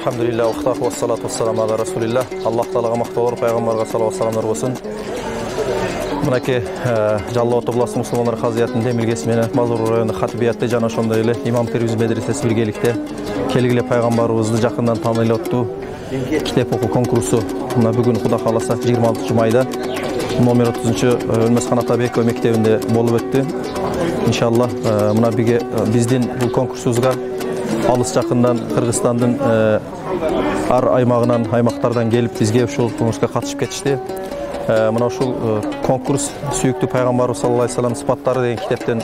Elhamdülillah, ve salatu vesselamu ala Resulillah. Allah Teala'ga maqtawlar, Peygamberga salavat salamlar bolsun. Mınaki Жалал-Ата областық мұсылмандар қазиятының демилгесі менен Мазур районы хатибиятты жана ошондой эле Имам Термизи медресеси биргеликте келгиле пайгамбарыбызды жакындан тааныйлы оттуу китеп окуу конкурсу мына бүгүн Кудай кааласа 26 майда номер 30 Өлмөс Атабекова мектебинде болуп өттү. Иншаллах мына биздин бул конкурсубузга алыс жакындан Кыргызстандын ар аймактардан келип бизге ушул конкурска катышып кетишти. Мына ушул конкурс сүйүктүү пайгамбарыбыз саллаллаху алейхи вассалам сыпаттары деген китептен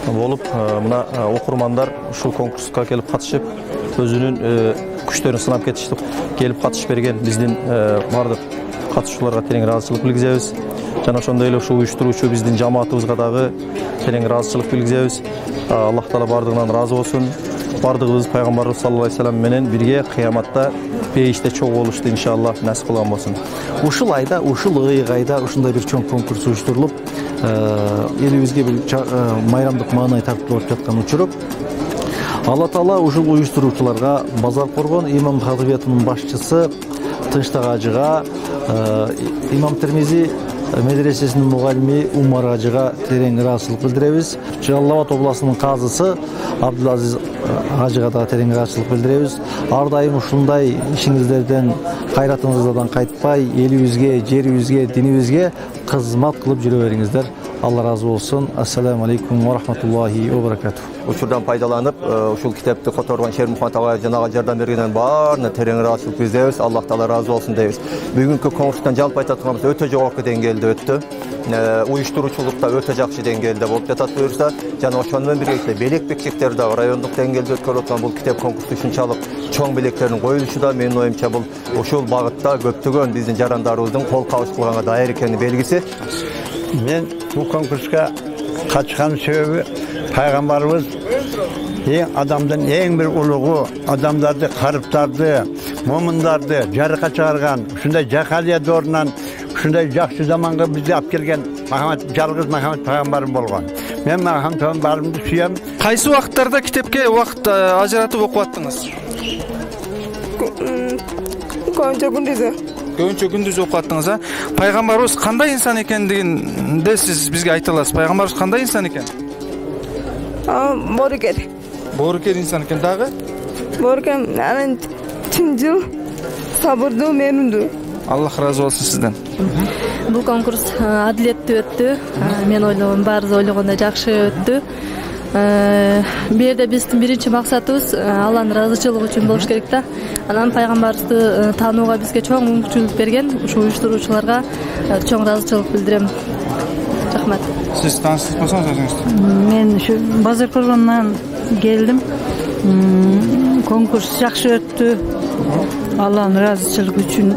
болуп, мына окурмандар ушул конкурска келип катышып, өзүнүн күчтөрүн сынап кетишти. Келип катышып берген биздин бардык катышуучуларга терең ыраазычылык билгизебиз. Жана ошондой эле ушул уюштуруучу биздин жамаатыбызга дагы терең ыраазычылык билгизебиз. Аллах Таала бардыгынан ыраазы болсун. Бардыгыбыз пайгамбарыбыз саллаллаху алейхи вассалам менен бирге кыяматта бейиште чоң болушту иншаллах насип кылган болсун. Ушул айда, ушул ыйык айда ушундай бир чоң конкурс уюштурулуп, элибизге бир майрамдык маанай тартылып жаткан учуруп, Алла Таала ушул уюштуруучуларга Базар Коргон имам хатибиятынын башчысы Тынчтак ажыга, Имам Термизи медресесинин мугалими Умар ажыга терең ыраазычылык билдиребиз. Жалал-Ата областынын казысы Абдулазиз ажыга да терең ыраазычылык билдиребиз. Ар дайым ушундай ишиңиздерден, кайратыңыздардан кайтпай, элибизге, жерибизге, динибизге кызмат кылып жүрө бериңиздер. Алла разы болсун. Ассаламу алейкум ва рахматуллахи ва баракатух. Учурдан пайдаланып, ушул китепти которгон Шермухаммад агай жанагы жардам бергенден баарына терең ыраазычылык билдиребиз. Аллах Таала разы болсун дейбиз. Бүгүнкү конкурстан жалпы айта турганыбыз өтө жогорку деңгээлде өттү. Уюштуруучулукта өтө жакшы деңгээлде болуп жатат буюрса, жана ошону менен бирге белек бекчектер дагы райондук деңгээлде өткөрүлүп аткан бул китеп конкурсу ушунчалык чоң белектердин коюлушу да менин оюмча бул ушул багытта көптөгөн биздин жарандарыбыздын кол кабыш кылганга даяр экенин белгиси. Мен бул конкурска катышкан себеби пайгамбарыбыз адамдын эң бир улугу, адамдарды, карыптарды, момундарды жарыкка чыгарган, ушундай жакалия доорунан ушундай жакшы заманга бизди алып келген жалгыз Мухаммед пайгамбарым болгон. Мен Мухаммед пайгамбарымды сүйөм. Кайсы убакыттарда китепке убакыт ажыратып окуп аттыңыз? Көбүнчө күндүз окуп аттыңыз, а? Пайгамбарыбыз кандай инсан экендигинде сиз бизге айта аласыз? Пайгамбарыбыз кандай инсан экен? Боорукер. Боорукер инсан экен дагы? Боорукер, анан чынжыл, сабырдуу, мээрүндүү. Аллах разы болсун сизден. Бул конкурс адилеттүү өттү. Мен ойлогом баарыбыз ойлогондой жакшы өттү. Бул жерде биздин биринчи максатыбыз Алланын ыраазычылыгы үчүн болуш керек да. Анан пайгамбарыбызды таанууга бизге чоң мүмкүнчүлүк берген ушул уюштуруучуларга чоң ыраазычылык билдирем. Рахмат. Сиз тааныштырсаңыз өзүңүз. Мен ушу Базар Коргондон келдим. Конкурс жакшы өттү. Алланын ыраазычылыгы үчүн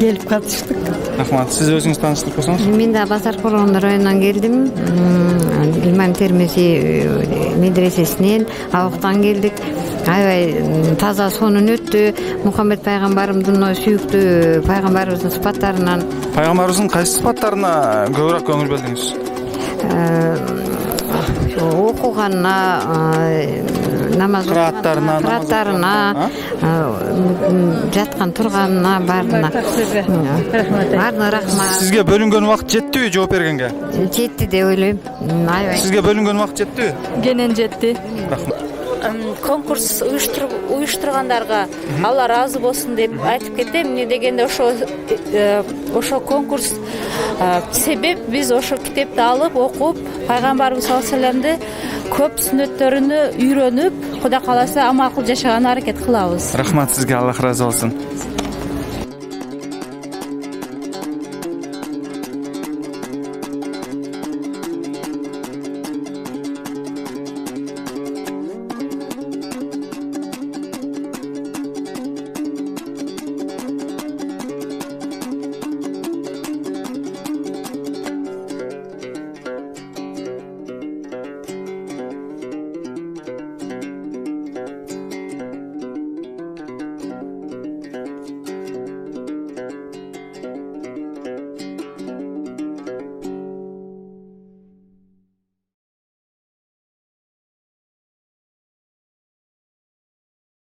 келип катыштык. Рахмат. Сиз өзүңүз тааныштырып койсоңуз. Мен да Базар Коргон районунан келдим. Имам Термизи медресесинен абактан келдик. Аябай таза сонун өттү. Мухаммед пайгамбарымдын сүйүктүү пайгамбарыбыздын сыпаттарынан. Пайгамбарыбыздын кайсы сыпаттарына көбүрөөк көңүл бөлдүңүз? Окуганына, намаз кыраттарына, жаткан турганына, баарына. Баарына рахмат. Сизге бөлүнгөн убакыт жеттиби жооп бергенге? Жетти деп ойлойм. Аябай. Сизге бөлүнгөн убакыт жеттиби? Кенен жетти. Рахмат. Конкурс уюштургандарга Алла разы болсун деп айтып кетем. Эмне дегенде ошо конкурс себеп биз ошо китепти алып окуп, пайгамбарыбыз саллаллаху алейхи вассаламды көп сүннөттөрүнү үйрөнүп, Кудай кааласа амал кылып жашаганга аракет кылабыз. Рахмат сизге, Аллах разы болсун.